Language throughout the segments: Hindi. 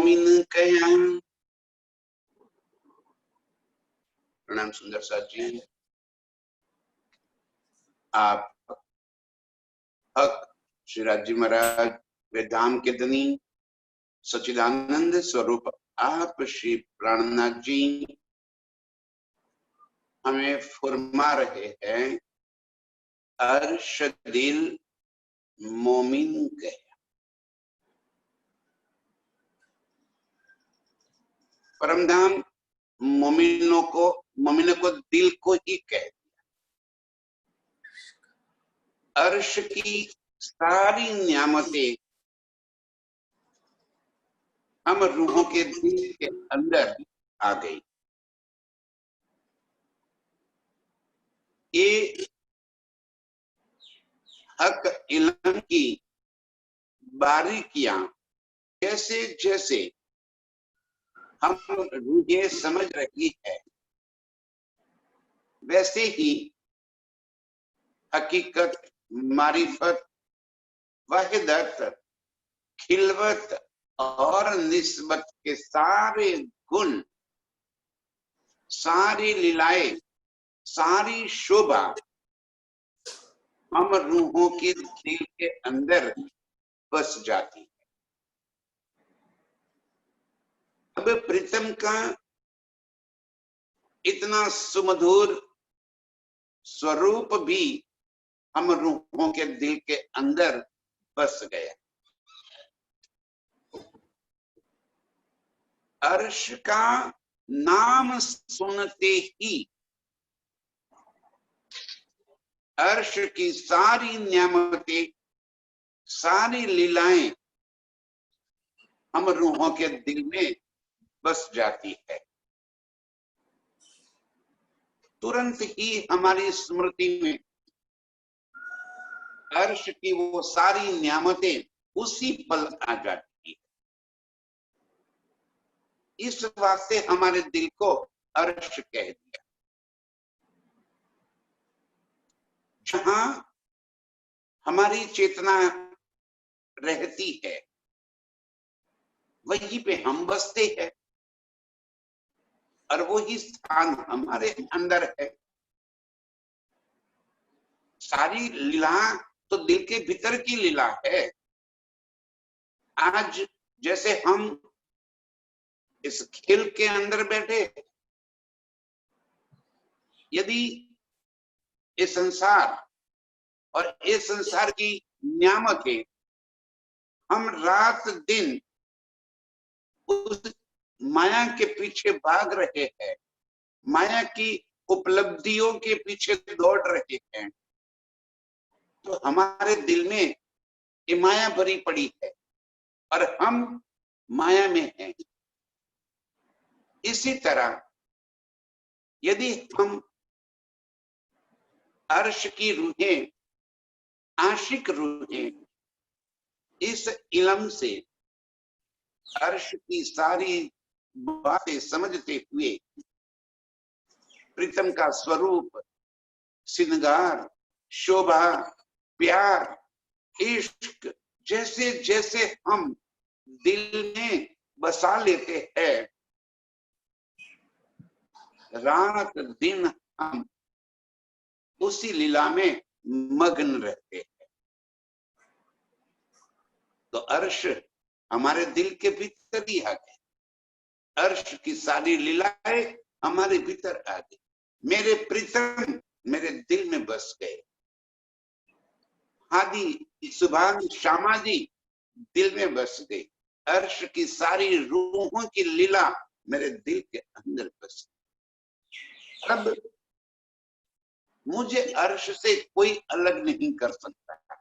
मोमिन कया। प्रणाम सुंदर साथ जी। आप हक श्री राज जी महाराज वेदांत के धनी सच्चिदानंद स्वरूप आप श्री प्राणनाथ जी हमें फरमा रहे हैं, अर्श दिल मोमिन कहे। परमधाम मोमिनों को दिल को ही कह दिया। अर्श की सारी नियामतें हम रूहों के दिल के अंदर आ गई। ये हक इल्म की बारीकियां जैसे जैसे हम रूहें समझ रही है, वैसे ही हकीकत, मारिफत, वहदत, खिलवत और निस्बत के सारे गुण, सारी लीलाएं, सारी शोभा हम रूहों के दिल के अंदर बस जाती है। अब प्रीतम का इतना सुमधुर स्वरूप भी हम रूहों के दिल के अंदर बस गया। अर्श का नाम सुनते ही अर्श की सारी नियामतें, सारी लीलाएं हम रूहों के दिल में बस जाती है। तुरंत ही हमारी स्मृति में अर्श की वो सारी नियामतें उसी पल आ जाती है। इस वास्ते हमारे दिल को अर्श कह दिया। जहां हमारी चेतना रहती है, वहीं पे हम बसते हैं और वही स्थान हमारे अंदर है। सारी लीला तो दिल के भीतर की लीला है। आज जैसे हम इस खेल के अंदर बैठे, यदि ये संसार और इस संसार की नियामतें हम रात दिन उस माया के पीछे भाग रहे हैं, माया की उपलब्धियों के पीछे दौड़ रहे हैं, तो हमारे दिल में ये माया भरी पड़ी है और हम माया में हैं। इसी तरह यदि हम अर्श की रूहें, आशिक रूहें, इस इल्म से अर्श की सारी बातें समझते हुए प्रीतम का स्वरूप, श्रृंगार, शोभा, प्यार, इश्क जैसे जैसे हम दिल में बसा लेते हैं, रात दिन हम उसी लीला में मग्न रहते हैं। तो अर्श हमारे दिल के भीतर ही आ गए। अर्श की सारी लीलाएं हमारे भीतर आ गई। मेरे प्रीतम मेरे दिल में बस गए। आदि सुभान श्यामा जी दिल में बस गई। अर्श की सारी रूहों की लीला मेरे दिल के अंदर बस गई। अब मुझे अर्श से कोई अलग नहीं कर सकता।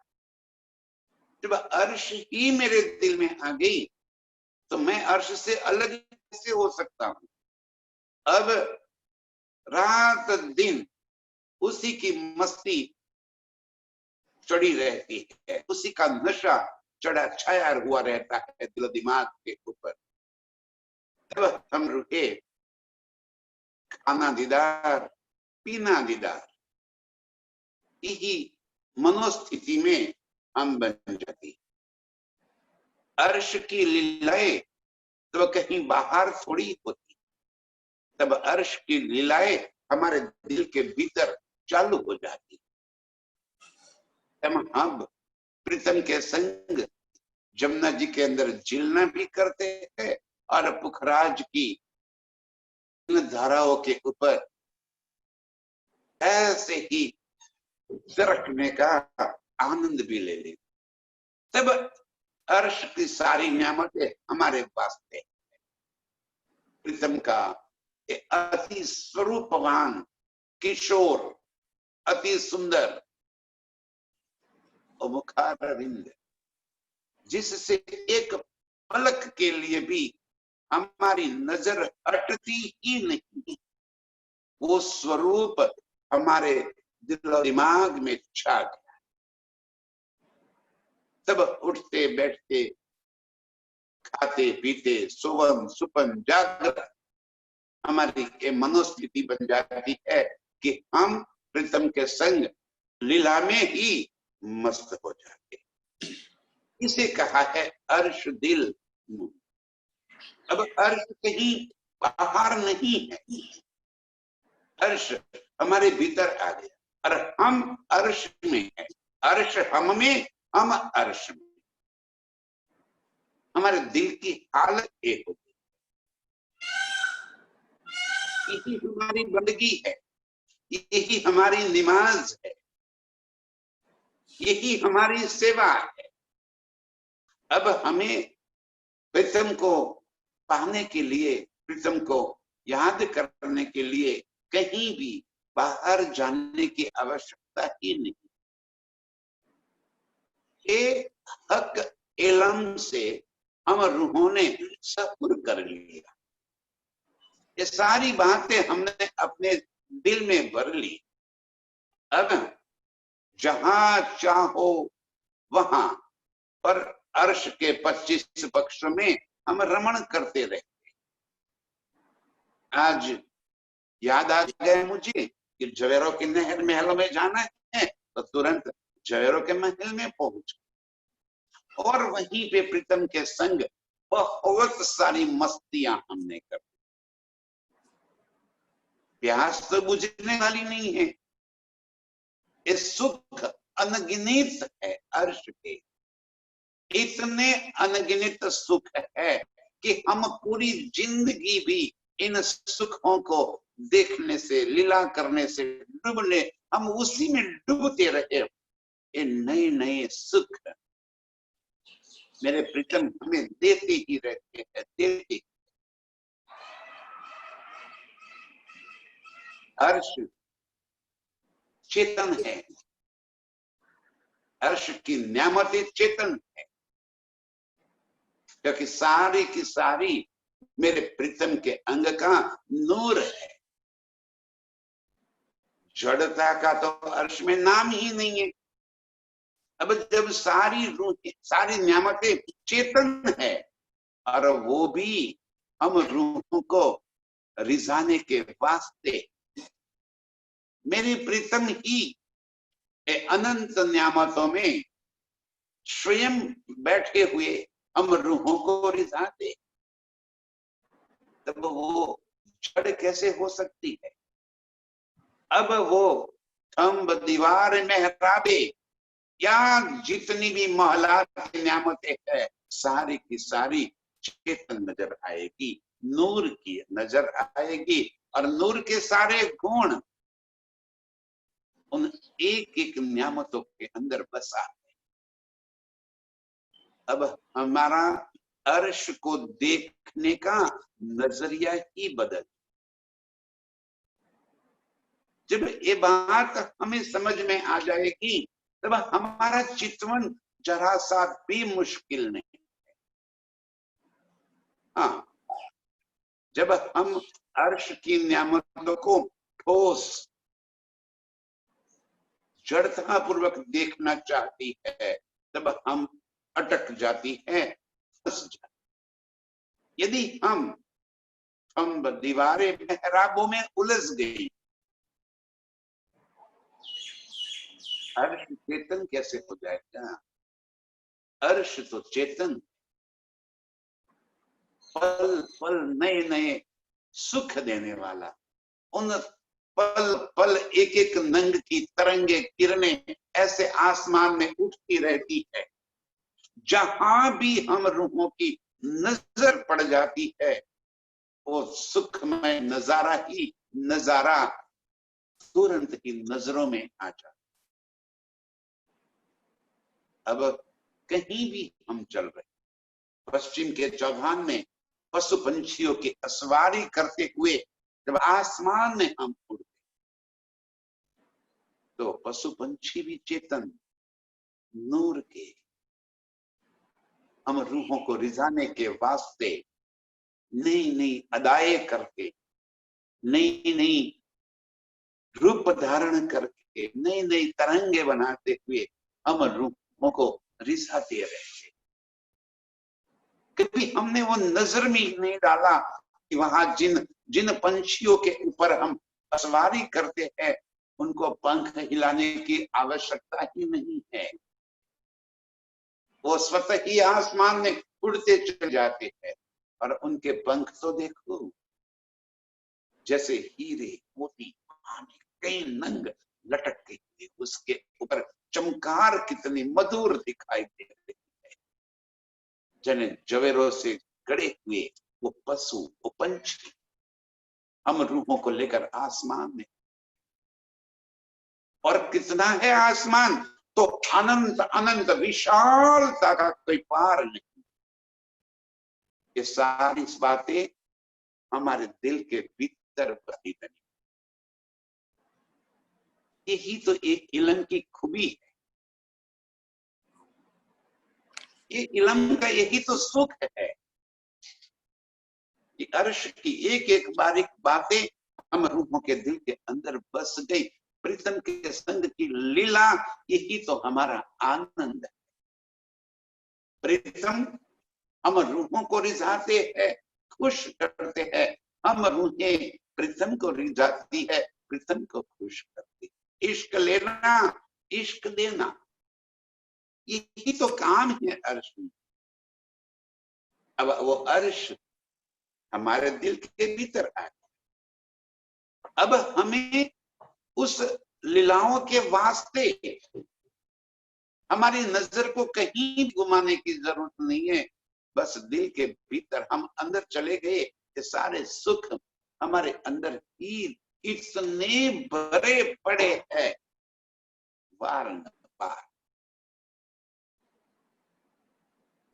जब अर्श ही मेरे दिल में आ गई तो मैं अर्श से अलग कैसे हो सकता हूं। अब रात दिन उसी की मस्ती चढ़ी रहती है, उसी का नशा चढ़ा छाया हुआ रहता है दिल दिमाग के ऊपर। तब हम रुके, खाना दीदार, पीना दीदार, यही मनोस्थिति में हम बन जाती। अर्श की लीलाएं तो वह कहीं बाहर थोड़ी होती, तब अर्श की लीलाएं हमारे दिल के भीतर चालू हो जाती। हम प्रीतम के संग जमुना जी के अंदर झिलना भी करते हैं और पुखराज की धाराओं के ऊपर ऐसे ही सरकने का आनंद भी ले लेते। तब अर्श की सारी नियामतें हमारे पास थे। प्रीतम का अति स्वरूपवान किशोर, अति सुंदर और मुखारविंद, जिससे एक पलक के लिए भी हमारी नजर हटती ही नहीं, वो स्वरूप हमारे दिल और दिमाग में छा गया। तब उठते बैठते, खाते पीते, सोवन सुपन जागरण हमारी ये मनोस्थिति बन जाती है कि हम प्रीतम के संग लीला में ही मस्त हो जाते। इसे कहा है अर्श दिल। अब अर्श कहीं बाहर नहीं है, अर्श हमारे भीतर आ गया और हम अर्श में है, अर्श हम में, हम अर्श में। हमारे दिल की हालत एक होती, यही हमारी बंदगी है, यही हमारी नमाज है, यही हमारी सेवा है। अब हमें प्रीतम को पाने के लिए, प्रीतम को याद करने के लिए कहीं भी बाहर जाने की आवश्यकता ही नहीं। ये हक इल्म से हम रूहों ने सफर कर लिया, ये सारी बातें हमने अपने दिल में भर ली। अब जहां चाहो वहां पर अर्श के 25 पक्ष में हम रमण करते रहते। आज याद आ गया मुझे कि जवेरों के नहर महलों में जाना है, तो तुरंत जवेरों के महल में पहुंच और वहीं पे प्रीतम के संग बहुत सारी मस्तियां हमने कर। प्यास तो बुझने वाली नहीं है, ये सुख अनगिनत है। अर्श के इतने अनगिनत सुख है कि हम पूरी जिंदगी भी इन सुखों को देखने से, लीला करने से डूबने, हम उसी में डूबते रहे। ये नए नए सुख मेरे प्रीतम हमें देते ही रहते हैं, देते। अर्श चेतन है, अर्श की नियामतें चेतन है, क्योंकि सारी की सारी मेरे प्रीतम के अंग का नूर है। जड़ता का तो अर्श में नाम ही नहीं है। अब जब सारी रूह, सारी नियामतें चेतन है और वो भी हम रूहों को रिझाने के वास्ते, मेरी प्रीतम ही अनंत नियामतों में स्वयं बैठे हुए हम रूहों को रिझाते, तब वो जड़ कैसे हो सकती है। अब वो खंब दीवार मेहराबे या जितनी भी महलात की नियामतें है, सारी की सारी चेतन नजर आएगी, नूर की नजर आएगी और नूर के सारे गुण उन एक एक नियामतों के अंदर बसा है। अब हमारा अर्श को देखने का नजरिया ही बदल। जब ये बात हमें समझ में आ जाएगी, तब हमारा चितवन जरा सा भी मुश्किल नहीं। हाँ, जब हम अर्श की नियामतों को ठोस जड़ता पूर्वक देखना चाहती है, तब हम अटक जाती है, फंस जाती। यदि हम दीवारें मेहराबों में उलझ गई, अर्श चेतन कैसे हो जाएगा। अर्श तो चेतन, पल पल नए नए सुख देने वाला, उन पल पल एक एक नंग की तरंगे किरणें ऐसे आसमान में उठती रहती है। जहां भी हम रूहों की नजर पड़ जाती है वो सुखमय नजारा ही नजारा तुरंत ही नजरों में आ जाता। अब कहीं भी हम चल रहे, पश्चिम के चौहान में पशु पंछियों की असवारी करते हुए जब आसमान में हम उड़ते तो पशु पंछी भी चेतन नूर के, हम रूहों को रिझाने के वास्ते नई नई अदाएं करके, नई नई रूप धारण करके, नई नई तरंगे बनाते हुए हम रूहों को रिझाते रहे। कभी हमने वो नजर में नहीं डाला कि वहां जिन जिन पंछियों के ऊपर हम सवारी करते हैं उनको पंख हिलाने की आवश्यकता ही नहीं है, वो स्वतः ही आसमान में उड़ते चले जाते हैं। और उनके पंख तो देखो, जैसे हीरे मोती कई नंग लटकते हुए, उसके ऊपर चमकार कितनी मधुर दिखाई दे रही है। जने जवेरों से गड़े हुए वो पशु, वो पंछी हम रूहों को लेकर आसमान में, और कितना है आसमान, तो अनंत अनंत विशालता का कोई पार नहीं। ये सारी बातें हमारे दिल के भीतर बसी बनी, यही तो एक इलम की खूबी है, ये इलम का यही तो सुख है कि अर्श की एक एक बारीक बातें हम रूहों के दिल के अंदर बस गई। प्रीतम के संग की लीला यही तो हमारा आनंद है। प्रीतम हम रूहों को रिझाते हैं, खुश करते हैं, हम रूहें प्रीतम को रिझाती है, प्रीतम को खुश करती है। इश्क लेना, इश्क देना, यही तो काम है अर्श में। अब वो अर्श हमारे दिल के भीतर आए, अब हमें उस लीलाओं के वास्ते हमारी नजर को कहीं घुमाने की जरूरत नहीं है, बस दिल के भीतर हम अंदर चले गए, ये सारे सुख हमारे अंदर ही इतने भरे पड़े हैं बार न बार।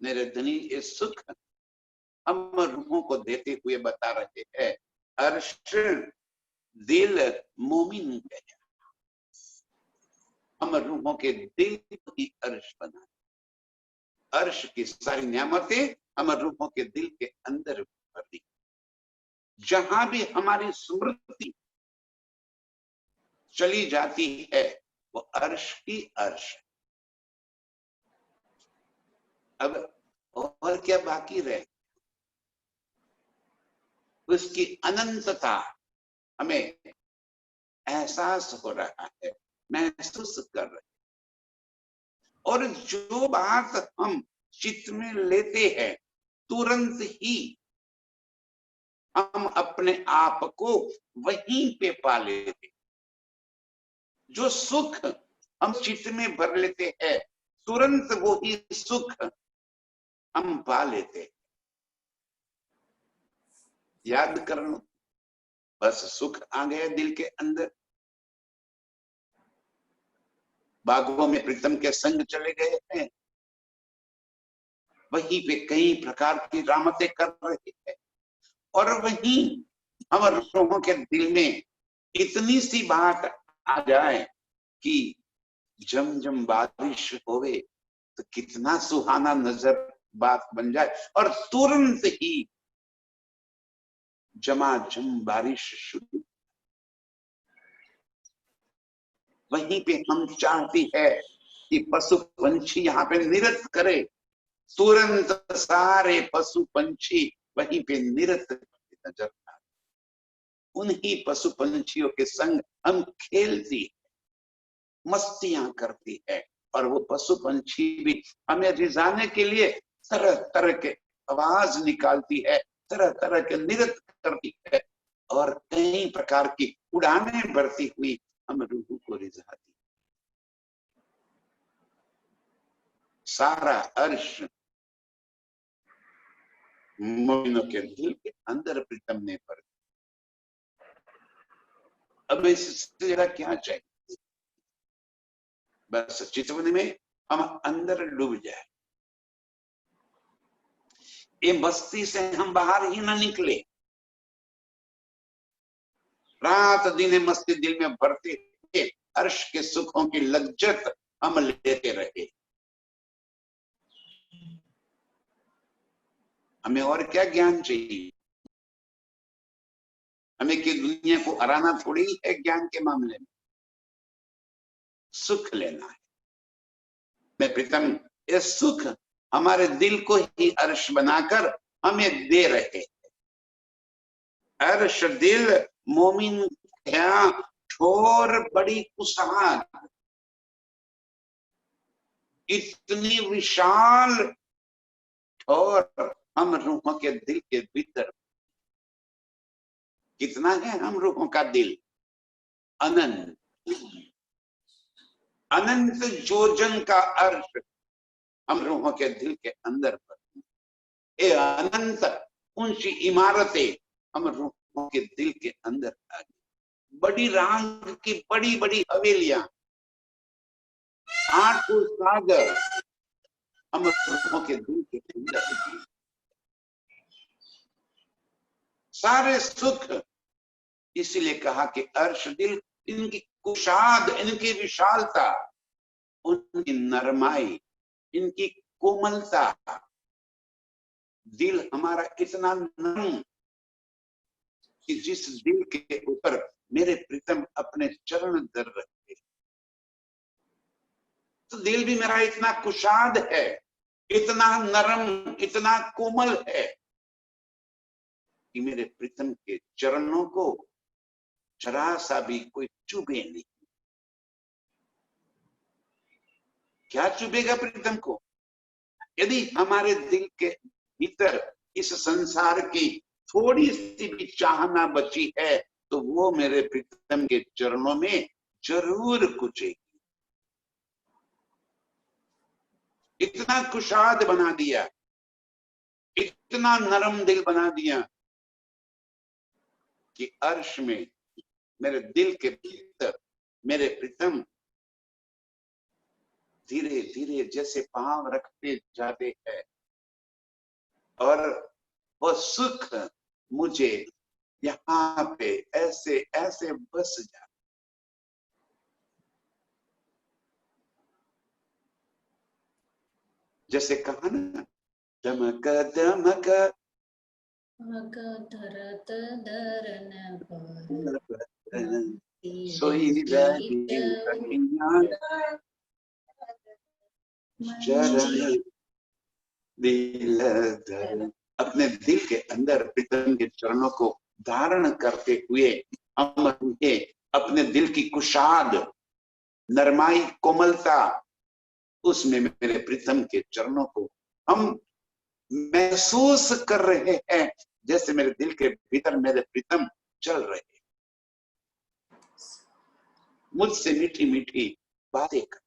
मेरे धनी ये सुख हम रूहों को देते हुए बता रहे हैं, अर्श दिल मोमिन गया, हम रूहों के दिल की अर्श बना, अर्श की सारी नियामतें हम रूहों के दिल के अंदर भर दी। जहां भी हमारी स्मृति चली जाती है वो अर्श की अर्श। अब और क्या बाकी रहे, उसकी अनंतता हमें एहसास हो रहा है, महसूस कर रहे हैं। और जो बात हम चित्त में लेते हैं तुरंत ही हम अपने आप को वहीं पे पा लेते। जो सुख हम चित्त में भर लेते हैं तुरंत वो ही सुख हम पा लेते। याद कर लो, बस सुख आ गया दिल के अंदर, बागों में प्रीतम के संग चले गए हैं, वहीं पे कई प्रकार की रामतें कर रहे हैं, और वहीं हम लोगों के दिल में इतनी सी बात आ जाए कि जम जम बारिश होवे तो कितना सुहाना नजर बात बन जाए, और तुरंत ही जमाजम बारिश शुरू। वहीं पे हम चाहती है कि पशु पंछी यहाँ पे नृत्य करे, तुरंत सारे पशु पंछी वहीं पे नृत्य नजर आते। उन्हीं पशु पंछियों के संग हम खेलती, मस्तियां करती है, और वो पशु पंछी भी हमें रिझाने के लिए तरह तरह के आवाज निकालती है, तरह तरह के नृत्य करती है और कई प्रकार की उड़ानें भरती हुई हम रूह को रिझाती। सारा अर्श मोमिनों के दिल के अंदर प्रीतम ने भर। अब इससे जरा क्या चाहिए, बस चितवन में हम अंदर डूब जाए, ये मस्ती से हम बाहर ही ना निकले, रात दिन मस्ती दिल में भरते हुए अर्श के सुखों की लज्जत हम लेते रहे। हमें और क्या ज्ञान चाहिए? हमें कि दुनिया को हराना थोड़ी है ज्ञान के मामले में, सुख लेना है। मैं प्रीतम ये सुख हमारे दिल को ही अर्श बनाकर हमें दे रहे। अर्श दिल मोमिन क्या ठोर बड़ी कुसहाद, इतनी विशाल ठोर हम रूहों के दिल के भीतर। कितना है हम रूहों का दिल? अनंत, अनंत योजन का अर्श हम रूहों के दिल के अंदर पर। ये अनंत ऊंची इमारतें हम रूहों के दिल के अंदर आ गई। बड़ी रांग की बड़ी बड़ी हवेलियां, 8 सागर हम रूहों के दिल के अंदर। सारे सुख, इसलिए कहा कि अर्श दिल, इनकी कुशाद, इनकी विशालता, उनकी नरमाई, इनकी कोमलता। दिल हमारा इतना नरम कि जिस दिल के ऊपर मेरे प्रीतम अपने चरण धर रखे, तो दिल भी मेरा इतना कुशाद है, इतना नरम, इतना कोमल है कि मेरे प्रीतम के चरणों को जरा सा भी कोई चुभे नहीं। क्या चुभेगा प्रीतम को? यदि हमारे दिल के भीतर इस संसार की थोड़ी सी भी चाहना बची है तो वो मेरे प्रीतम के चरणों में जरूर कुचेगी। इतना कुशाद बना दिया, इतना नरम दिल बना दिया कि अर्श में मेरे दिल के भीतर मेरे प्रीतम धीरे धीरे जैसे पांव रखते जाते हैं और वो सुख मुझे यहाँ पे ऐसे ऐसे बस जाता। जैसे कहा ना, दमक दमक सोई दिल धर। अपने दिल के अंदर प्रीतम के चरणों को धारण करते हुए हम उन्हें अपने दिल की कुशाद, नरमाई, कोमलता, उसमें मेरे प्रीतम के चरणों को हम महसूस कर रहे हैं जैसे मेरे दिल के भीतर मेरे प्रीतम चल रहे, मुझसे मीठी मीठी बातें करते।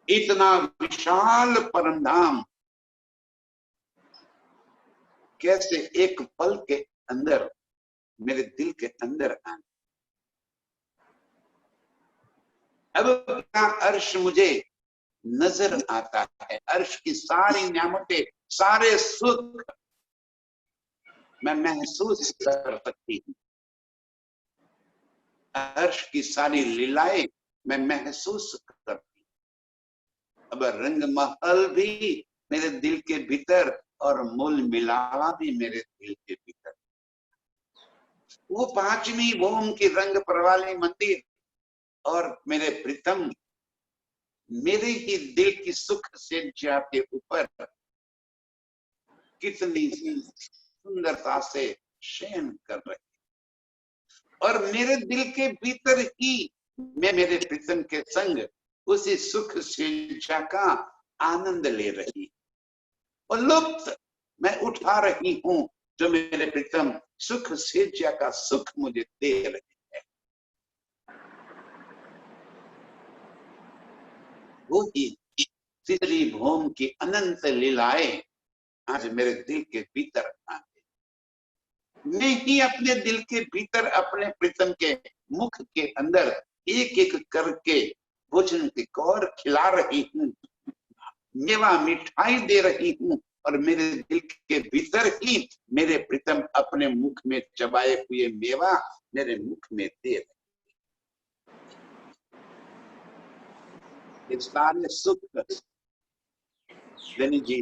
इतना विशाल परम धाम कैसे एक पल के अंदर मेरे दिल के अंदर आए। अब क्या अर्श मुझे नजर आता है, अर्श की सारी नियामतें, सारे सुख मैं महसूस कर सकती हूँ, अर्श की सारी लीलाएं मैं महसूस करती हूँ। अब रंग महल भी मेरे दिल के भीतर और मूल मिलावा भी मेरे दिल के भीतर। वो 5वीं भूम की रंग परवाली मंदिर और मेरे प्रीतम मेरे ही दिल की सुख सेज्या के ऊपर कितनी सुंदरता से शयन कर रहे, और मेरे दिल के भीतर ही मैं मेरे प्रीतम के संग उसी सुख सेज्या का आनंद ले रही और लुप्त मैं उठा रही हूँ जो मेरे प्रीतम सुख सेज्या का सुख मुझे दे रहे हैं। वो ही तीसरी भूम की अनंत लीलाएं आज मेरे दिल के भीतर आ गई। मैं ही अपने दिल के भीतर अपने प्रीतम के मुख के अंदर एक एक करके भोजन की कौर खिला रही हूँ, मेवा मिठाई दे रही हूँ, और मेरे दिल के भीतर ही मेरे प्रीतम अपने मुख में चबाए हुए मेवा मेरे मुख में दे रहे। इस सारे सुख धनी जी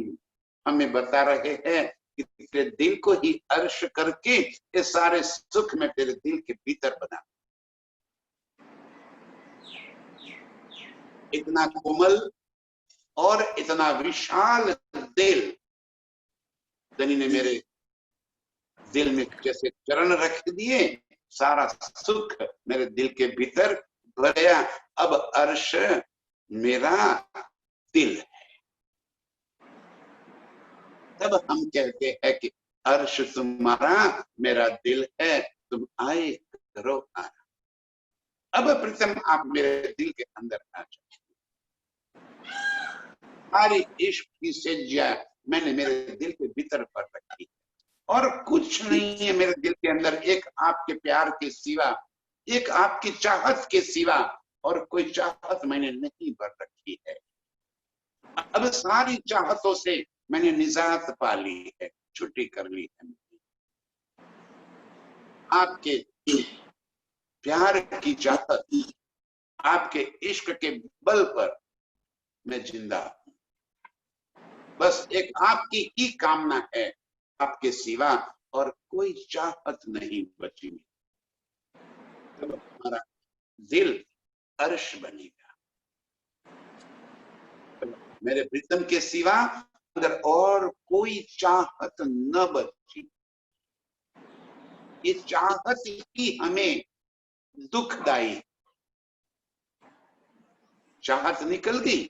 हमें बता रहे हैं कि तेरे दिल को ही अर्श करके ये सारे सुख में तेरे दिल के भीतर बना। इतना कोमल और इतना विशाल दिल धनी ने मेरे दिल में जैसे चरण रख दिए, सारा सुख मेरे दिल के भीतर भर गया। अब अर्श मेरा दिल है। तब हम कहते हैं कि अर्श तुम्हारा मेरा दिल है, तुम आए करो आना। अब प्रीतम आप मेरे दिल के अंदर आ जाओ। सारी इश्क की सेज्या मैंने मेरे दिल के भीतर पर रखी और कुछ नहीं है मेरे दिल के अंदर, एक आपके प्यार के सिवा, एक आपकी चाहत के सिवा और कोई चाहत मैंने नहीं भर रखी है। अब सारी चाहतों से मैंने निजात पा ली है, छुट्टी कर ली है। आपके प्यार की चाहत, आपके इश्क के बल पर मैं जिंदा हूं। बस एक आपकी ही कामना है, आपके सिवा और कोई चाहत नहीं बची। तब हमारा दिल अर्श बनेगा। मेरे प्रीतम के सिवा अगर और कोई चाहत न बची, ये चाहत ही हमें दुखदाई, चाहत निकल गई,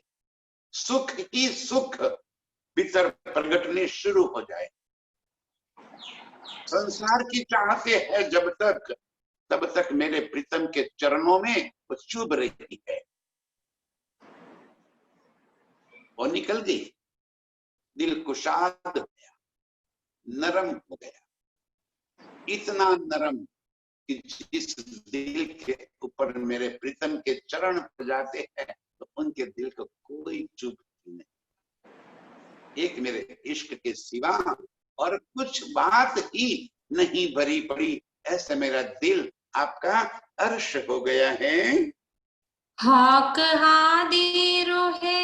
सुख ही सुख भीतर प्रगटने शुरू हो जाए। संसार की चाहते है जब तक, तब तक मेरे प्रीतम के चरणों में वो चुभ रही है। वो निकल गई, दिल कुशाद हो गया, नरम हो गया, इतना नरम कि जिस दिल के ऊपर मेरे प्रीतम के चरण हो जाते हैं तो उनके दिल को कोई चुभती नहीं। एक मेरे इश्क के सिवा और कुछ बात ही नहीं भरी पड़ी, ऐसा मेरा दिल आपका अर्श हो गया है। हक हादी रोहे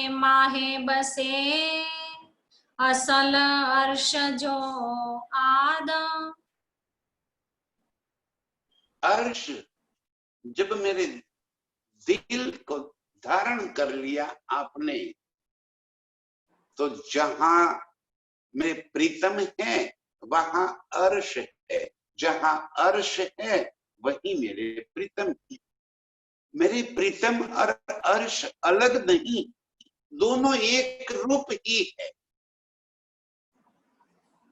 माहे बसे असल अर्श जो आदा। अर्श जब मेरे दिल को धारण कर लिया आपने, तो जहां मेरे प्रीतम है वहां अर्श है, जहां अर्श है वही मेरे प्रीतम है। मेरे प्रीतम और अर्श अलग नहीं, दोनों एक रूप ही है।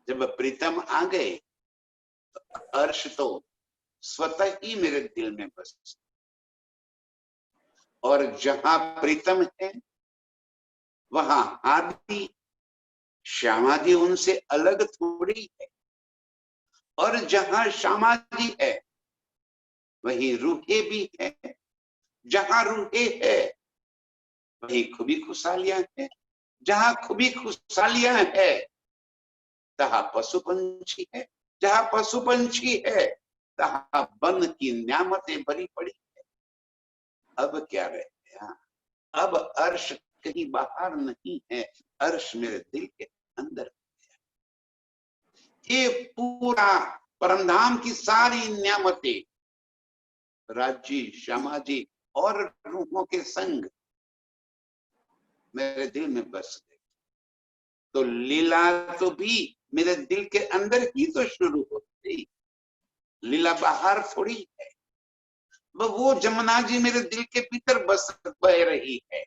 जब प्रीतम आ गए तो अर्श तो स्वतः ही मेरे दिल में बस, और जहां प्रीतम है वहां आदि श्यामादि उनसे अलग थोड़ी है, और जहां श्यामादि है वही रूहे भी है, जहां रूहे है वही खुबी खुशालियां है, जहां खुबी खुशालियां है तहां पशु पंछी है, जहां पशु पंछी है तहां वन की न्यामतें भरी पड़ी है। अब क्या रह गया? अब अर्श कहीं बाहर नहीं है, अर्श मेरे दिल के अंदर है। ये पूरा परमधाम की सारी न्यामतें राज्य श्यामाजी और रूहों के संग मेरे दिल में बस गए। तो लीला तो भी मेरे दिल के अंदर ही तो शुरू होती, लीला बाहर थोड़ी है। वो जमुना जी मेरे दिल के भीतर बस बह रही है,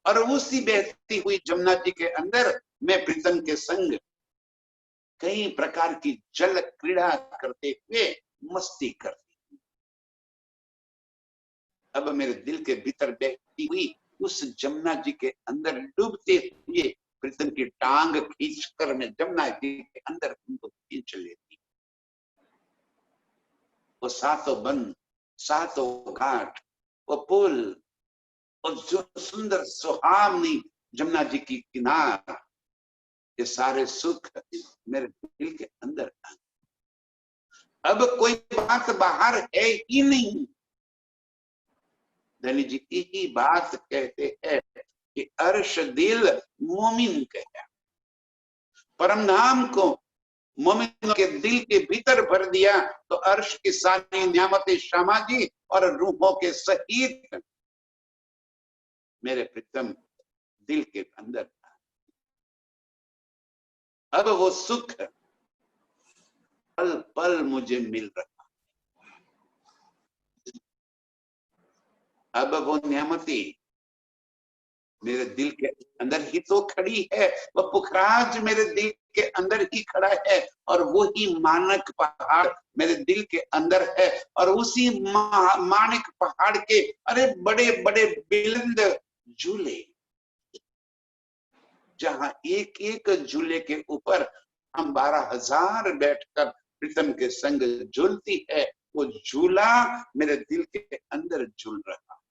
और उसी बहती हुई जमुना जी के अंदर मैं प्रीतम के संग कई प्रकार की जल क्रीड़ा करते हुए मस्ती करती। अब मेरे दिल के भीतर बहती हुई उस जमुना जी के अंदर डूबते हुए प्रीतम की टांग खींचकर मैं जमुना जी के अंदर उनको खींच लेती। वो सातों वन, सातों घाट, वो पुल और जो सुंदर सुहावनी जमुना जी की किनार, ये सारे सुख मेरे दिल के अंदर आ। अब कोई बात बाहर है ही नहीं। धनी जी यही बात कहते हैं कि अर्श दिल मोमिन कहे। परम धाम को मोमिन के दिल के भीतर भर दिया तो अर्श की सारी नियामतें शामाजी और रूहों के सहित मेरे प्रीतम दिल के अंदर। अब वो सुख पल पल मुझे मिल रहा। अब वो नियामती मेरे दिल के अंदर ही तो खड़ी है। वह पुखराज मेरे दिल के अंदर ही खड़ा है और वो ही मानक पहाड़ मेरे दिल के अंदर है। और उसी मानक पहाड़ के अरे बड़े बड़े बुलंद झूले, जहां एक एक झूले के ऊपर हम 12,000 बैठकर प्रीतम के संग झूलती है, वो झूला मेरे दिल के अंदर झूल रहा।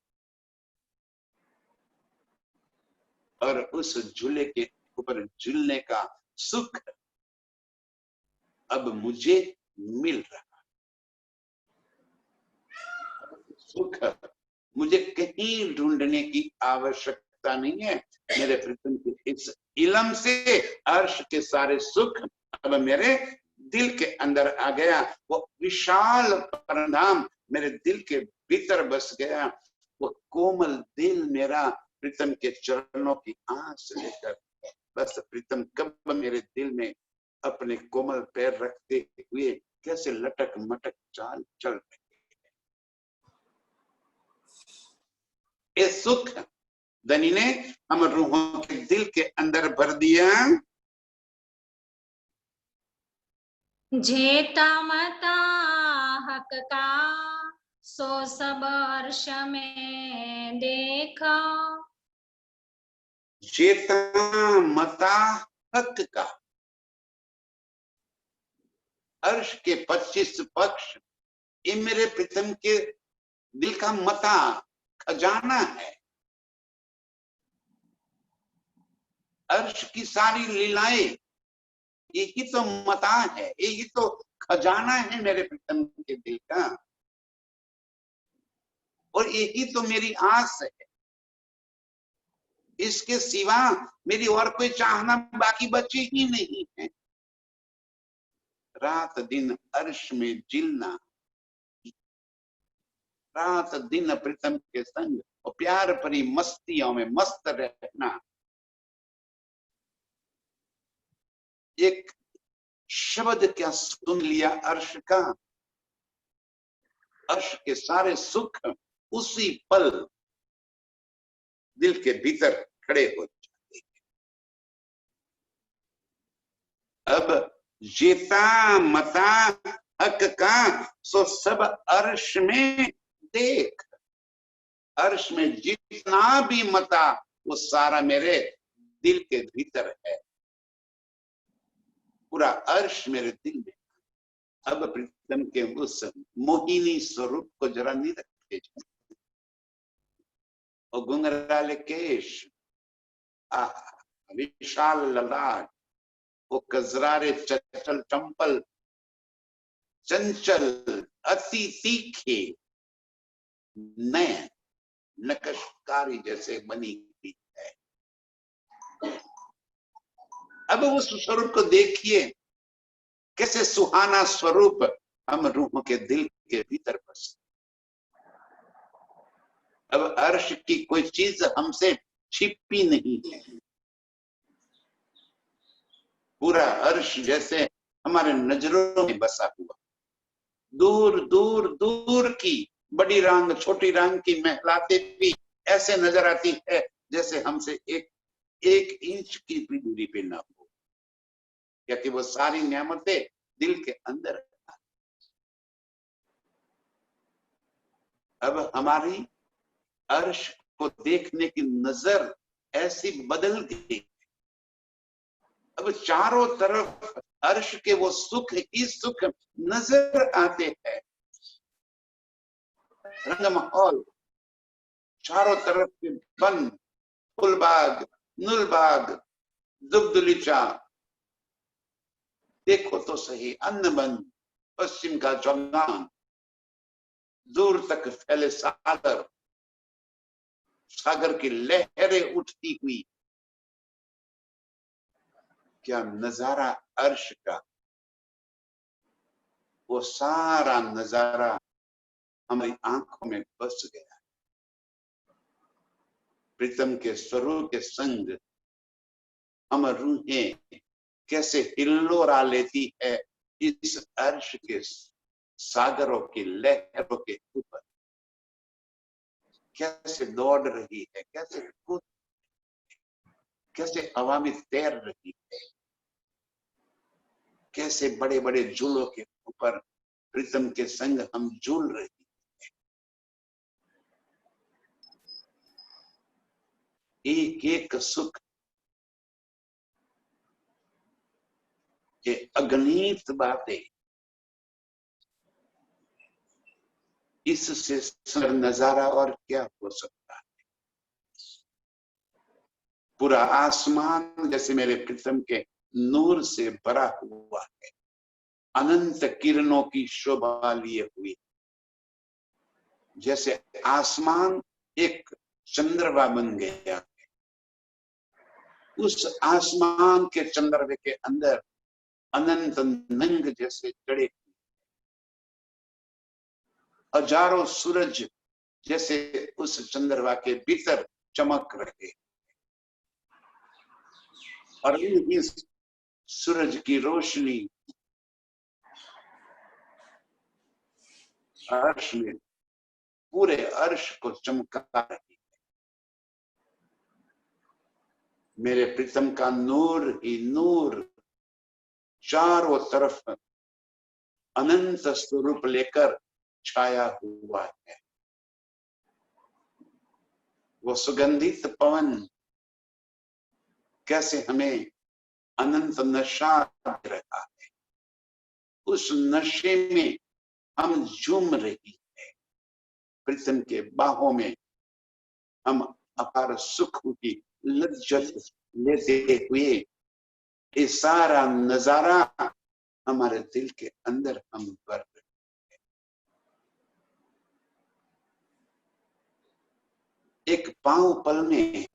और उस झूले के ऊपर झूलने का सुख अब मुझे मिल रहा। सुख मुझे कहीं ढूंढने की आवश्यकता नहीं है। मेरे प्रीतम के इस इलम से अर्श के सारे सुख अब मेरे दिल के अंदर आ गया। वो विशाल परमधाम मेरे दिल के भीतर बस गया। वो कोमल दिल मेरा प्रीतम के चरणों की आस लेकर बस प्रीतम कब मेरे दिल में अपने कोमल पैर रखते हुए कैसे लटक मटक चाल चल रहे। ये सुख धनी ने हम रूहों के दिल के अंदर भर दिया। जेता मता हक का सो सब अर्श में देखा। जेता मता हक का, अर्श के 25 पक्ष ये मेरे प्रीतम के दिल का मता खजाना है। अर्श की सारी लीलाएं यही तो मता है, यही तो खजाना है मेरे प्रीतम के दिल का। और यही तो मेरी आस है। इसके सिवा मेरी और कोई चाहना बाकी बची ही नहीं है। रात दिन अर्श में जिलना, रात दिन प्रीतम के संग और प्यार भरी मस्तियों में मस्त रहना। एक शब्द क्या सुन लिया अर्श का, अर्श के सारे सुख उसी पल दिल के भीतर खड़े हो जाते हैं। अब जेता मता हक का सो सब अर्श में देख। अर्श में जितना भी मता वो सारा मेरे दिल के भीतर है। पूरा अर्श मेरे दिल में। अब प्रीतम के उस मोहिनी स्वरूप को जरा नहीं रखे और घुंघराले केश, विशाल ललाट, वो कजरारे चंचल चंपल चंचल अति तीखे नयन नक्शकारी जैसे बनी हुई है। अब उस स्वरूप को देखिए, कैसे सुहाना स्वरूप हम रूहों के दिल के भीतर बस। अब अर्श की कोई चीज हमसे छिपी नहीं है। पूरा अर्श जैसे हमारे नजरों में बसा हुआ। दूर दूर दूर की बड़ी रांग छोटी रांग की महलाते भी ऐसे नजर आती है जैसे हमसे एक इंच की भी दूरी पे ना हो, क्योंकि वो सारी नेमतें दिल के अंदर। अब हमारी अर्श को देखने की नजर ऐसी बदल गई, अब चारों तरफ अर्श के वो सुख ही सुख नजर आते हैं। रंग माहौल चारों तरफ के वन, फुलबाग, नुलबाग, दुबदुलीचा, देखो तो सही, अन्नबन, पश्चिम का चौगान, दूर तक फैले सागर, सागर की लहरें उठती हुई, क्या नजारा अर्श का। वो सारा नजारा हमारी आंखों में बस गया। प्रीतम के स्वरूप के संग हम रूहें कैसे हिल्लोरा लेती है इस अर्श के सागरों की लहरों के ऊपर, कैसे दौड़ रही है, कैसे कूद, कैसे हवा में तैर रही है, कैसे बड़े बड़े झूलों के ऊपर प्रीतम के संग हम झूल रहे हैं। एक एक सुख के अगणित बातें, इससे सुंदर नजारा और क्या हो सकता है। पूरा आसमान जैसे मेरे प्रीतम के नूर से भरा हुआ है, अनंत किरणों की शोभा लिए हुई, जैसे आसमान एक चंद्रमा बन गया। उस आसमान के चंद्रमा के अंदर अनंत नंग जैसे जड़े, हजारों सूरज जैसे उस चंद्रमा के भीतर चमक रहे, और इस सूरज की रोशनी अर्श में, पूरे अर्श को चमका रही है। मेरे प्रीतम का नूर ही नूर चारों तरफ अनंत स्वरूप लेकर छाया हुआ है। वो सुगंधित पवन कैसे हमें अनंत नशा दे रहा है, उस नशे में हम झूम रही है। प्रीतम के बाहों में हम अपार सुख की लज्जत लेते हुए ये सारा नजारा हमारे दिल के अंदर हम भर रहे हैं। एक पांव पल में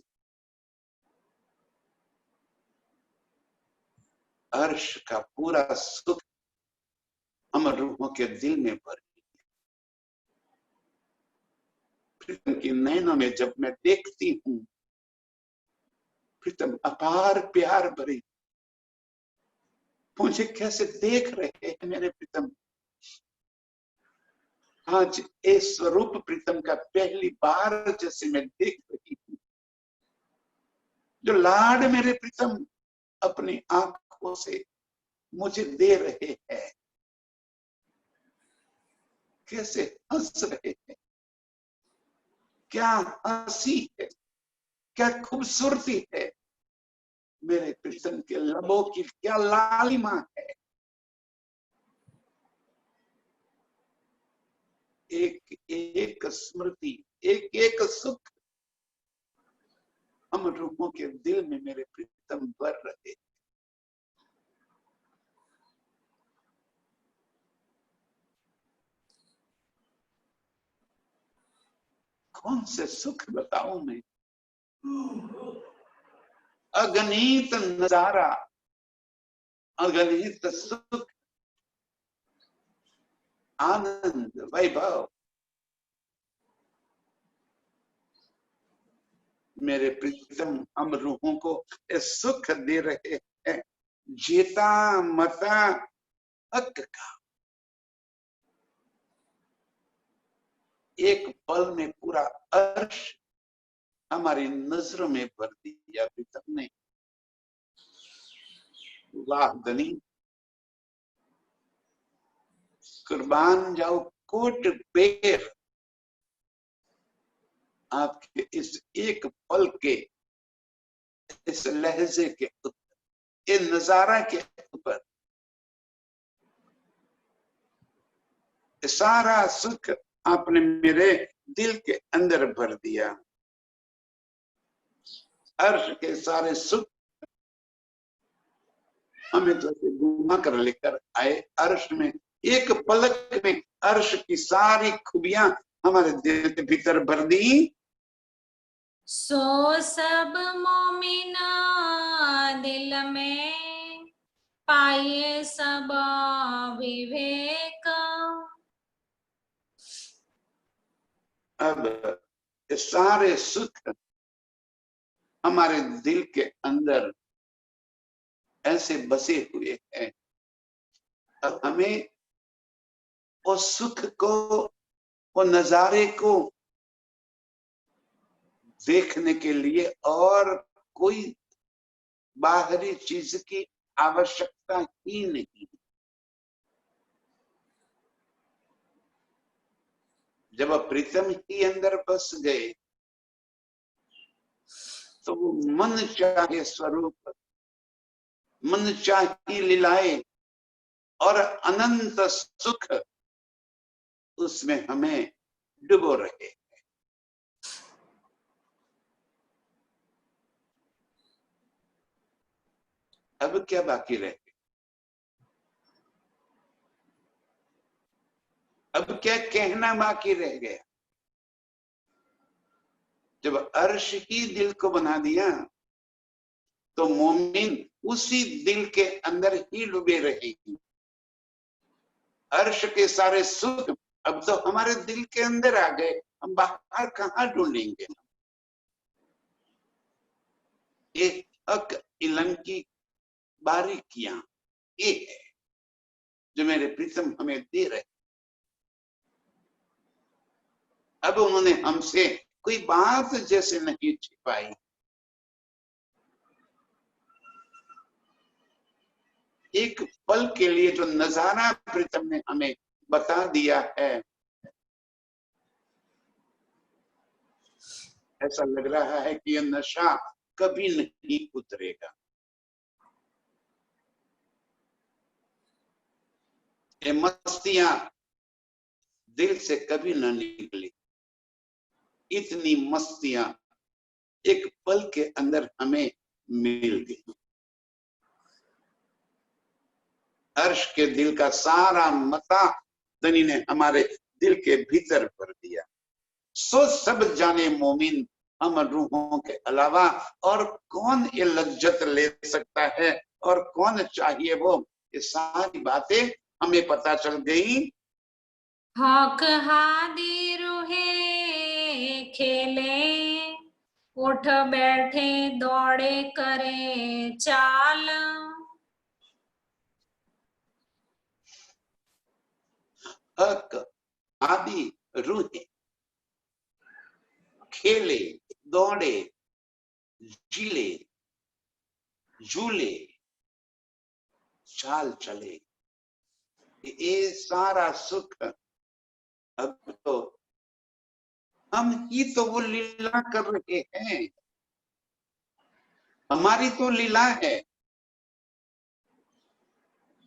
अर्श का पूरा सुख हम रूहों के दिल में भर गया। प्रीतम की नैनों में जब मैं देखती हूं, प्रीतम अपार प्यार भरी मुझे कैसे देख रहे हैं मेरे प्रीतम। आज इस स्वरूप प्रीतम का पहली बार जैसे मैं देख रही हूं, जो लाड मेरे प्रीतम अपनी आंखों से मुझे दे रहे हैं, कैसे हंस रहे हैं, क्या हंसी है, क्या खूबसूरती है। मेरे प्रीतम के लबों की क्या लालिमा है। एक एक स्मृति, एक एक सुख हम रूहों के दिल में मेरे प्रीतम भर रहे। कौन से सुख बताऊं मैं। अगणित नजारा, अगणित सुख, आनंद, वैभव मेरे प्रीतम हम रूहों को सुख दे रहे हैं। जेता मता हक का एक पल में पूरा अर्श हमारी नजरों में भर दिया प्रीतम ने। वाह धनी, कुर्बान जाओ कोट बेर आपके इस एक पल के, इस लहजे के ऊपर, ये नजारा के ऊपर। सारा सुख आपने मेरे दिल के अंदर भर दिया। अर्श के सारे सुख हमें तो घुमा कर लेकर आए अर्श में। एक पलक में अर्श की सारी खूबियां हमारे दिल के भीतर भर दी। सो सब मोमिना दिल में पाए सब विवेक। अब ये सारे सुख हमारे दिल के अंदर ऐसे बसे हुए हैं। अब हमें उस सुख को, वो नजारे को देखने के लिए और कोई बाहरी चीज की आवश्यकता ही नहीं। जब प्रीतम ही अंदर बस गए तो वो मन चाहे स्वरूप, मन चाहे लीलाएं और अनंत सुख उसमें हमें डुबो रहे। अब क्या बाकी रह गया? अब क्या कहना बाकी रह गया? जब अर्श ही दिल को बना दिया तो मोमिन उसी दिल के अंदर ही डूबे रहेगी। अर्श के सारे सुख अब तो हमारे दिल के अंदर आ गए, हम बाहर कहाँ ढूंढेंगे? एक हक इलम की बारीकियां ये है जो मेरे प्रीतम हमें दे रहे। अब उन्होंने हमसे कोई बात जैसे नहीं छिपाई। एक पल के लिए जो नजारा प्रीतम ने हमें बता दिया है, ऐसा लग रहा है कि यह नशा कभी नहीं उतरेगा। ये मस्तियां दिल से कभी न निकली। इतनी मस्तियां एक पल के अंदर हमें मिल गई। अर्श के दिल का सारा मता धनी ने हमारे दिल के भीतर भर दिया। सो सब जाने मोमिन हम रूहों के अलावा और कौन ये लज्जत ले सकता है और कौन चाहिए वो, ये सारी बातें हमें पता चल गई। हक हादी रूहे खेले, उठ बैठे दौड़े करे चाल। हक आदि रूहे खेले, दौड़े, जीले, झूले, चाल चले, ये सारा सुख अब तो हम ही तो वो लीला कर रहे हैं। हमारी तो लीला है।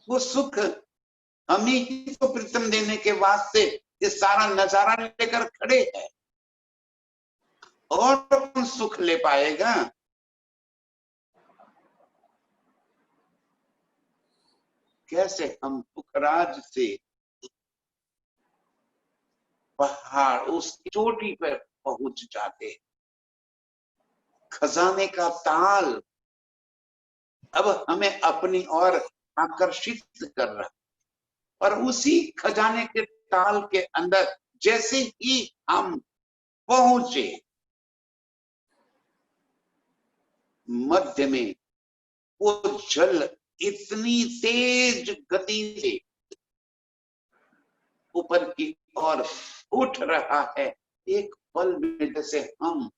वो सुख हमें ही तो प्रीतम देने के वास्ते ये सारा नजारा लेकर खड़े हैं। और कौन सुख ले पाएगा? कैसे हम पुखराज से पहाड़ उस चोटी पर पहुंच जाते। खजाने का ताल अब हमें अपनी ओर आकर्षित कर रहा, और उसी खजाने के ताल के अंदर जैसे ही हम पहुंचे, मध्य में वो जल इतनी तेज गति से ऊपर की ओर उठ रहा है। एक पल में जैसे हम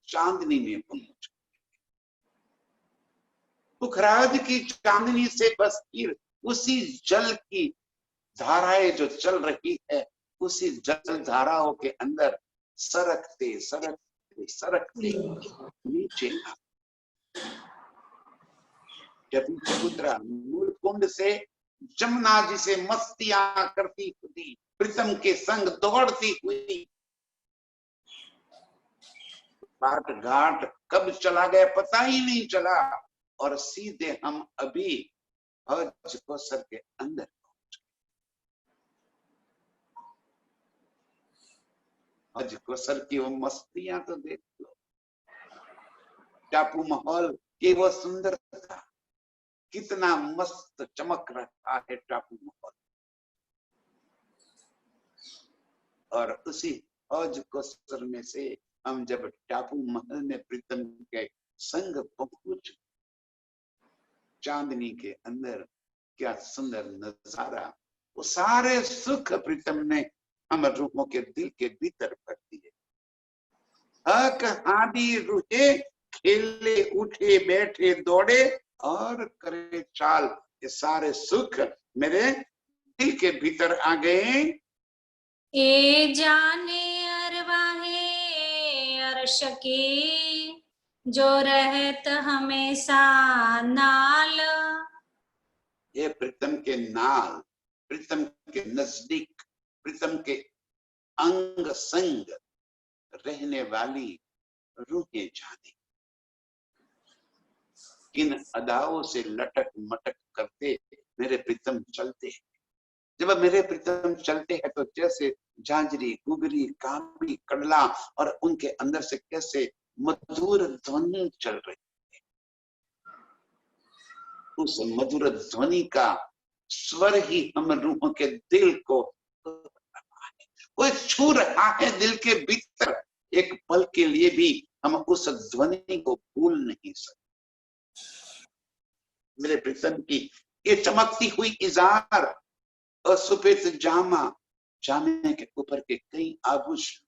चांदनी में पहुंच। पुखराज की चांदनी से बस फिर उसी जल की धाराएं जो चल रही है, उसी जल धाराओं के अंदर सरकते सरकते सरकते नीचे आ। जब चबूतरा मूल कुंड से जमुना जी से मस्तियां करती हुई प्रीतम के संग दौड़ती हुई घाट घाट कब चला गया पता ही नहीं चला, और सीधे हम अभी हज कौसर के अंदर पहुंच गए। हज कौसर की वो मस्तियां तो देख लो, टापू माहौल की वो सुंदरता, कितना मस्त चमक रहा है टापू माहौल। और उसी हज कौसर में से हम जब टापू महल में प्रीतम के संग पहुंच, चांदनी के अंदर क्या सुंदर नजारा, वो सारे सुख प्रीतम ने हम रूहों के दिल के भीतर भर दिए। हक हादी रूहे खेले उठे बैठे दौड़े और करे चाल, ये सारे सुख मेरे दिल के भीतर आ गए। ए जाने अरवाहे अर्श की, जो रहत हमेशा नाल। ये प्रीतम के नाल, प्रीतम के नजदीक, प्रीतम के अंग संग रहने वाली रूहें जाने, किन अदाओं से लटक मटक करते मेरे प्रीतम चलते हैं। जब मेरे प्रीतम चलते हैं तो जैसे झांझरी, गुगरी, कांबी, कड़ला और उनके अंदर से कैसे मधुर ध्वनि चल रही है। उस मधुर ध्वनि का स्वर ही हम रूहों के दिल को वो छू रहा है दिल के भीतर। एक पल के लिए भी हम उस ध्वनि को भूल नहीं सकते। मेरे प्रीतम की ये चमकती हुई इजार और सफेद जामा, जामे के ऊपर के कई आभूषण,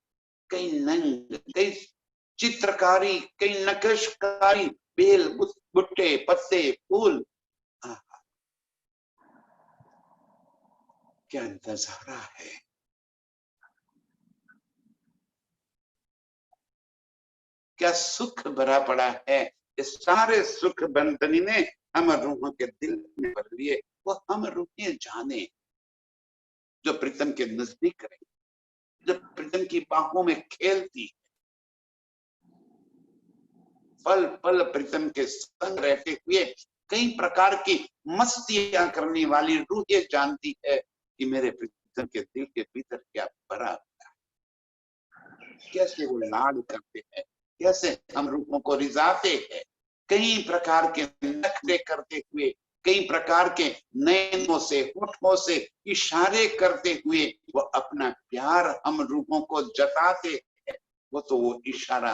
कई नंग, कई चित्रकारी, कई नक्शकारी, बेल, बुट्टे, पत्ते, फूल, क्या नजारा है। क्या सुख भरा पड़ा है। इस सारे सुख बंतनी ने हम रूहों के दिल में भर लिए। वो हम रूहें जाने जो प्रीतम के नजदीक रही, जो प्रीतम की बाहों में खेलती है, पल पल प्रीतम के संग रहते हुए कई प्रकार की मस्तियां करने वाली रूहें जानती है कि मेरे प्रीतम के दिल के भीतर क्या भरा हुआ है। कैसे वो लाड करते हैं, कैसे हम रूहों को रिझाते हैं, कई प्रकार के नखरे करते हुए, कई प्रकार के नयनों से, होठों से इशारे करते हुए वो अपना प्यार हम रूहों को जताते हैं। वो तो वो इशारा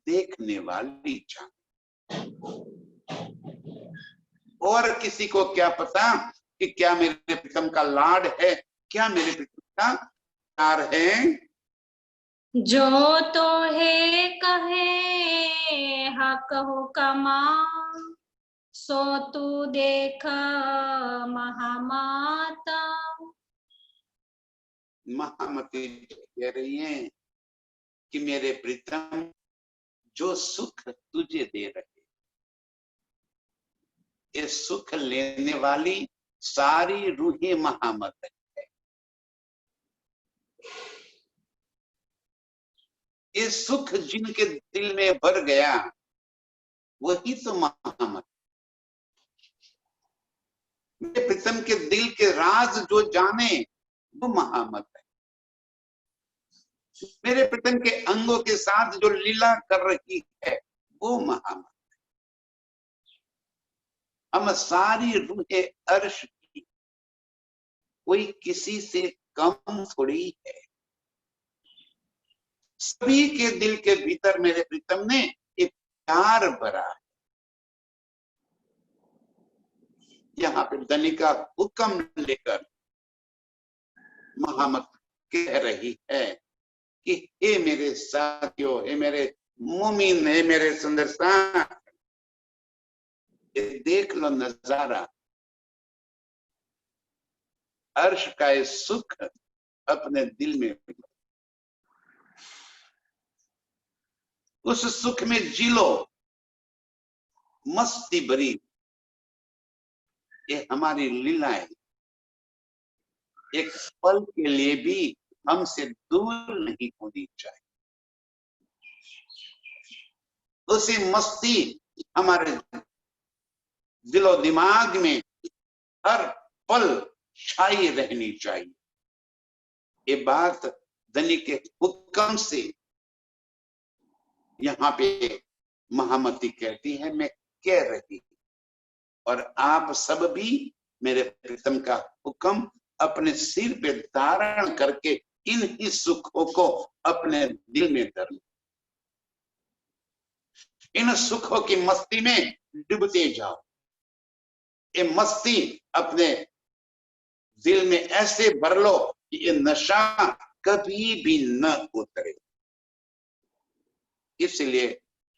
देखने वाली जान, और किसी को क्या पता कि क्या मेरे प्रीतम का लाड है, क्या मेरे प्रीतम का प्यार है। जो तो है कहे हक हो कमा, सो तू देख महामाता। महामती कह रही है कि मेरे प्रीतम जो सुख तुझे दे रहे, ये सुख लेने वाली सारी रूहें महामत है। ये सुख जिनके दिल में भर गया वही तो महामत। मेरे प्रीतम के दिल के राज जो जाने वो महामत है। मेरे प्रीतम के अंगों के साथ जो लीला कर रही है वो महामत है। हम सारी रूहें अर्श की, कोई किसी से कम थोड़ी है। सभी के दिल के भीतर मेरे प्रीतम ने एक प्यार भरा है। यहाँ पे धनी का हुक्म लेकर महामत कह रही है कि हे मेरे साथियों, हे मेरे मोमिन है मेरे सुंदर सा, देख लो नजारा, अर्श का ये सुख अपने दिल में, उस सुख में जी लो, मस्ती भरी। ये हमारी लीलाएं एक पल के लिए भी हमसे दूर नहीं होनी चाहिए। उसी मस्ती हमारे दिलो दिमाग में हर पल छाई रहनी चाहिए। ये बात धनी के हुक्म से यहाँ पे महामती कहती है, मैं कह रही, और आप सब भी मेरे प्रीतम का हुक्म अपने सिर पे धारण करके इन ही सुखों को अपने दिल में धर लो। इन सुखों की मस्ती में डूबते जाओ। ये मस्ती अपने दिल में ऐसे भर लो कि ये नशा कभी भी न उतरे। इसलिए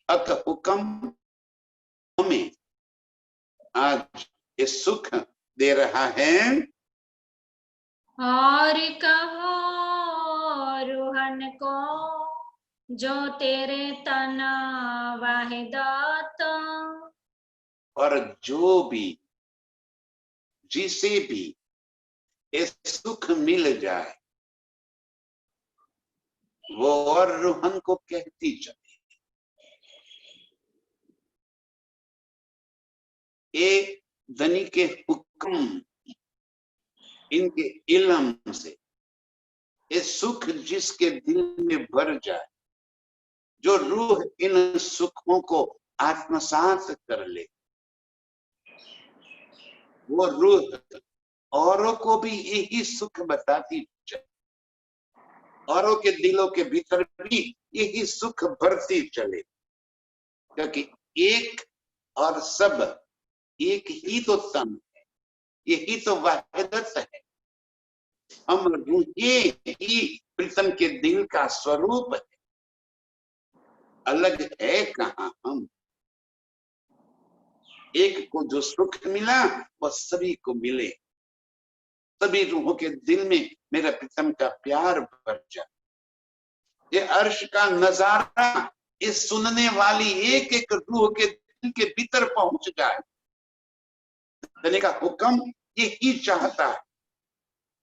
अत हुक्म हमें आज ये सुख दे रहा है। और कहो रूहन को जो तेरे तन वाहिदात, और जो भी जिसे भी ये सुख मिल जाए वो और रूहन को कहती चले, एक धनी के हुक्म इनके इल्म से ये सुख जिसके दिल में भर जाए, जो रूह इन सुखों को आत्मसात कर ले, वो रूह औरों को भी यही सुख बताती चले, औरों के दिलों के भीतर भी यही सुख भरती चले। क्योंकि एक और सब एक ही तो तन है, यही तो वाहिदत है। हम रूहें ही प्रीतम के दिल का स्वरूप है, अलग है कहाँ हम। एक को जो सुख मिला वह सभी को मिले, सभी रूहों के दिल में मेरा प्रीतम का प्यार भर जाए। ये अर्श का नजारा इस सुनने वाली एक एक रूह के दिल के भीतर पहुंच जाए। धनी का हुक्म यही चाहता है,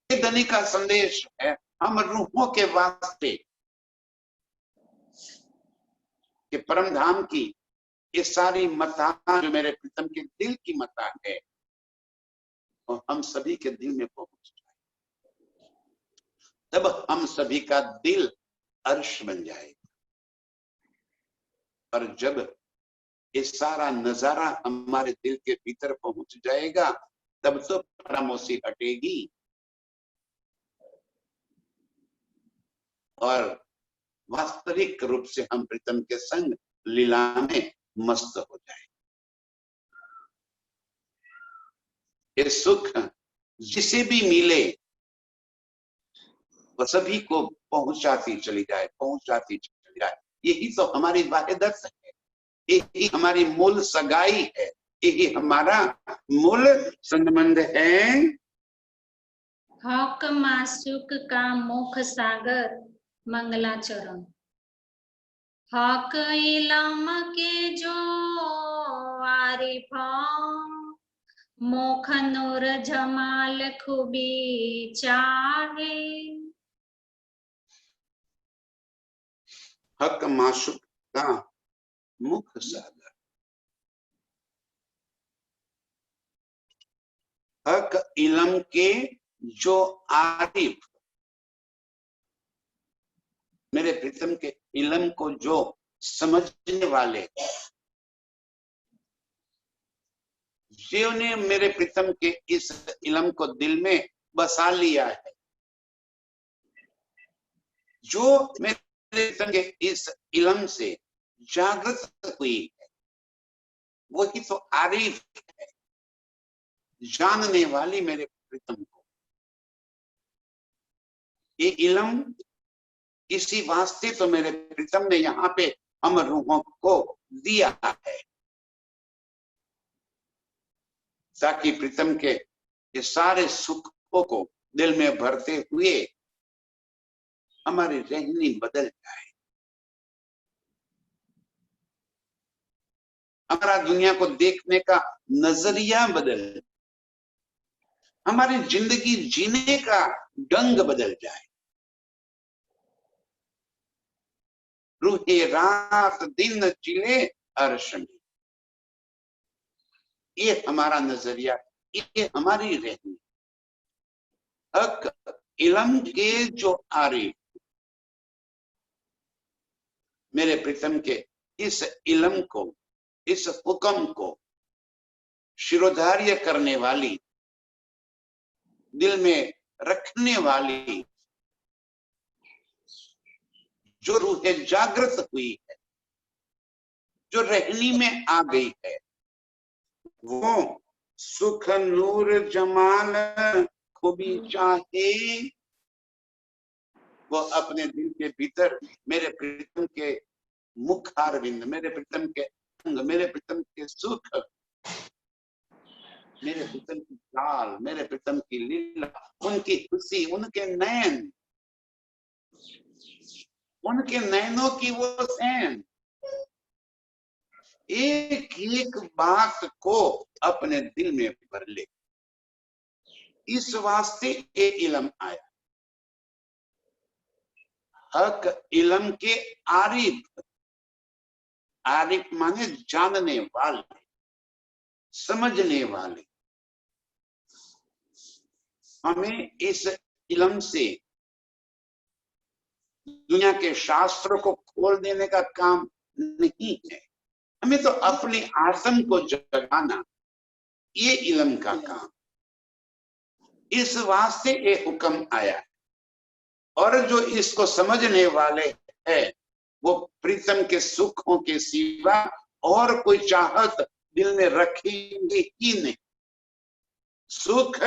ये धनी का संदेश है हम रूहों के वास्ते कि परम धाम की ये सारी मता जो मेरे प्रीतम के दिल की मता है और हम सभी के दिल में पहुंच जाए, तब हम सभी का दिल अर्श बन जाएगा। और जब ये सारा नजारा हमारे दिल के भीतर पहुंच जाएगा तब तो फरामोशी हटेगी और वास्तविक रूप से हम प्रीतम के संग लीला में मस्त हो जाए। ये सुख जिसे भी मिले वह सभी को पहुंचाती चली जाए, पहुंचाती चली जाए। यही तो हमारी वाहिदत है, यही हमारी मूल सगाई है, यही हमारा मूल संबंध है। हक मासुक का मुख सागर मंगलाचरण, हक इलम के जो आरिफा, मोख नूर जमाल खूबी चाहे। हक माशुक का मुख सागर, हक इलम के जो आरिफ, मेरे प्रीतम के इलम को जो समझने वाले, जिन्होंने मेरे प्रीतम के इस इलम को दिल में बसा लिया है, जो मेरे प्रीतम के इस इलम से जागृत हुई है, वही तो आरिफ है, जानने वाली मेरे प्रीतम को। ये इलम इसी वास्ते तो मेरे प्रीतम ने यहाँ पे हम रूहों को दिया है, ताकि प्रीतम के ये सारे सुखों को दिल में भरते हुए हमारी रहनी बदल जाए, हमारा दुनिया को देखने का नजरिया बदल, हमारी जिंदगी जीने का ढंग बदल जाए। रूहे रात दिन चिले अर्श में, ये हमारा नजरिया, ये हमारी रहनी। हक इलम के जो आरिफ मेरे प्रीतम के इस इलम को, इस हुक्म को शिरोधार्य करने वाली, दिल में रखने वाली जो रूहें जागृत हुई है, जो रहनी में आ गई है, वो सुख नूर जमाल खूबी चाहे, वो अपने दिल के भीतर मेरे प्रीतम के मुखारविंद, मेरे प्रीतम के अंग, मेरे प्रीतम के सुख, मेरे प्रीतम की चाल, मेरे प्रीतम की लीला, उनकी खुशी, उनके नयन, उनके नयनों की वो सैन, एक एक बात को अपने दिल में भर ले। इस वास्ते ये इलम आया। हक इलम के आरिफ, आरिफ माने जानने वाले, समझने वाले। हमें इस इलम से दुनिया के शास्त्रों को खोल देने का काम नहीं है, हमें तो अपने आत्म को जगाना, ये इलम का काम। इस वास्ते ये हुक्म आया, और जो इसको समझने वाले हैं वो प्रीतम के सुखों के सिवा और कोई चाहत दिल में रखेंगे ही नहीं। सुख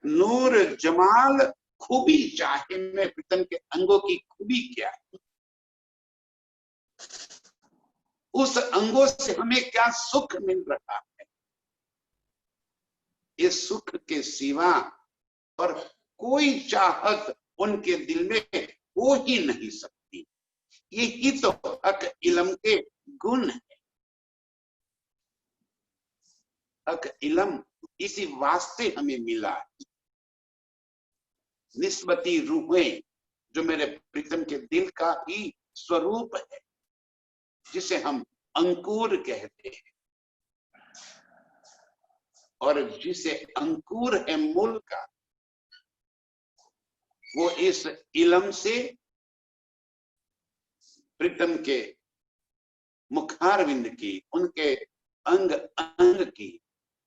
नूर जमाल खूबी चाहे, में प्रीतम के अंगों की खूबी क्या है, उस अंगों से हमें क्या सुख मिल रहा है, इस सुख के सिवा और कोई चाहत उनके दिल में हो ही नहीं सकती। यही तो हक इलम के गुण है। हक इलम इसी वास्ते हमें मिला है। निस्बती रूहें जो मेरे प्रीतम के दिल का ही स्वरूप है, जिसे हम अंकुर कहते हैं, और जिसे अंकुर है मूल का, वो इस इलम से प्रीतम के मुखारविंद की, उनके अंग अंग की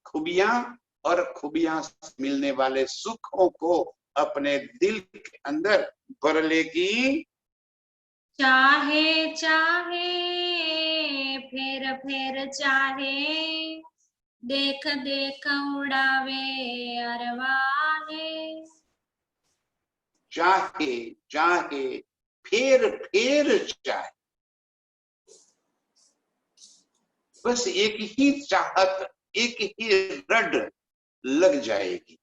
खूबियां और खूबियां मिलने वाले सुखों को अपने दिल के अंदर भर लेगी। चाहे चाहे फेर फेर चाहे, देख देख उड़ावे अरवाहे। चाहे चाहे फेर फेर चाहे, बस एक ही चाहत, एक ही रड लग जाएगी,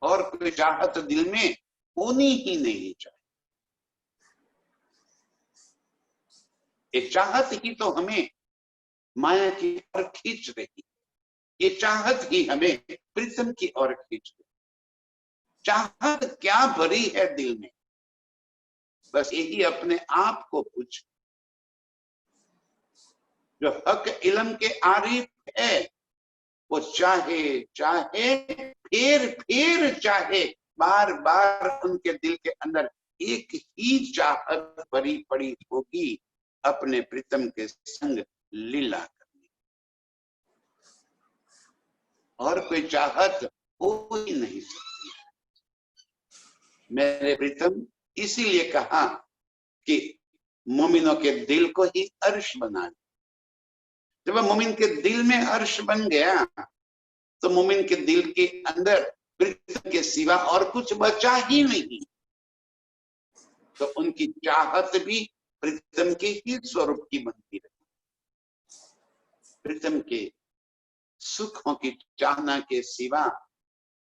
और कोई चाहत दिल में होनी ही नहीं चाहिए। ये चाहत ही तो हमें माया की ओर खींच रही, ये चाहत ही हमें प्रीतम की ओर खींच रही। चाहत क्या भरी है दिल में, बस यही अपने आप को पूछ। जो हक इलम के आरिफ है, वो चाहे चाहे फिर चाहे, बार बार उनके दिल के अंदर एक ही चाहत भरी पड़ी होगी, अपने प्रीतम के संग लीला करने, और कोई चाहत हो ही नहीं सकती। मेरे प्रीतम इसीलिए कहा कि मोमिनों के दिल को ही अर्श बना दे। जब मोमिन के दिल में अर्श बन गया, तो मोमिन के दिल के अंदर प्रीतम के सिवा और कुछ बचा ही नहीं। तो उनकी चाहत भी प्रीतम के ही स्वरूप की बनती रही। प्रीतम के सुखों की चाहना के सिवा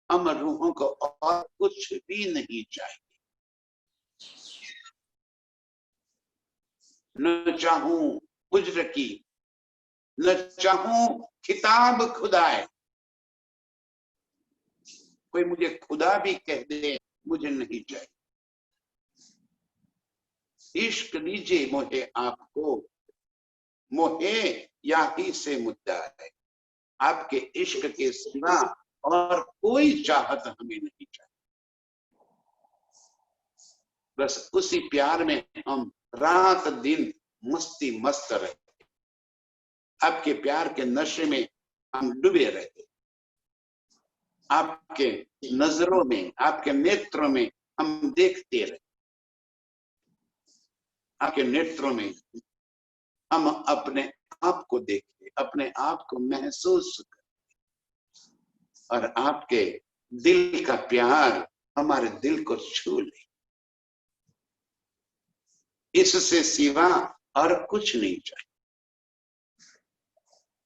अमर रूहों को और कुछ भी नहीं चाहिए। न चाहूं उज्र की, न चाहूं खिताब खुदाए, कोई मुझे खुदा भी कह दे मुझे नहीं चाहिए। इश्क लीजिए मोहे आपको, मोहे या ही से मुद्दा है। आपके इश्क के सिवा और कोई चाहत हमें नहीं चाहिए। बस उसी प्यार में हम रात दिन मस्ती मस्त रहे। आपके प्यार के नशे में हम डूबे रहते। आपके नजरों में, आपके नेत्रों में हम देखते रहे। आपके नेत्रों में हम अपने आप को देखते, अपने आप को महसूस करते, और आपके दिल का प्यार हमारे दिल को छू ले। इससे सिवा और कुछ नहीं चाहिए।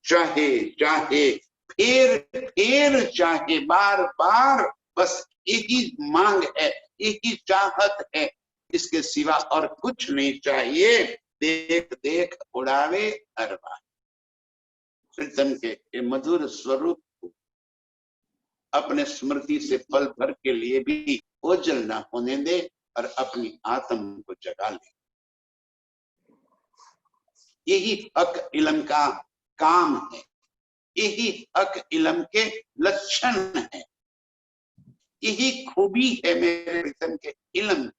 चाहे चाहे फिर चाहे बार बार, बस यही मांग है, यही चाहत है, इसके सिवा और कुछ नहीं चाहिए। देख देख उड़ावे अरमान। प्रीतम के मधुर स्वरूप को अपने स्मृति से पल भर के लिए भी ओझल न होने दे और अपनी आत्म को जगा ले। यही हक इल्म का काम है, यही हक इल्म के लक्षण है, यही खूबी है मेरे प्रीतम के इल्म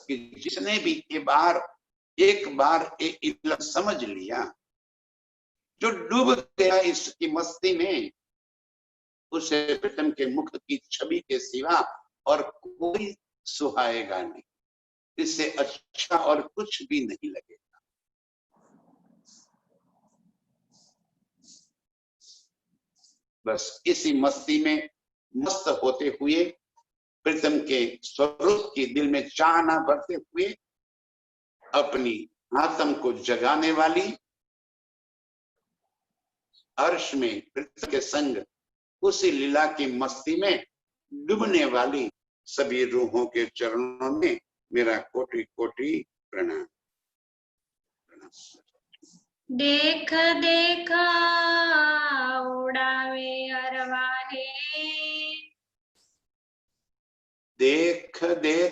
कि जिसने भी एक बार ये इल्म समझ लिया, जो डूब गया इसकी मस्ती में, उसे प्रीतम के मुख की छवि के सिवा और कोई सुहाएगा नहीं। इससे अच्छा और कुछ भी नहीं लगेगा। बस इसी मस्ती में मस्त होते हुए, प्रीतम के स्वरूप की दिल में चाहना भरते हुए, अपनी आत्म को जगाने वाली, अर्श में प्रीतम के संग उसी लीला की मस्ती में डूबने वाली सभी रूहों के चरणों में मेरा कोटि कोटि प्रणाम। देख देख उड़ावे अरवाहे, देख देख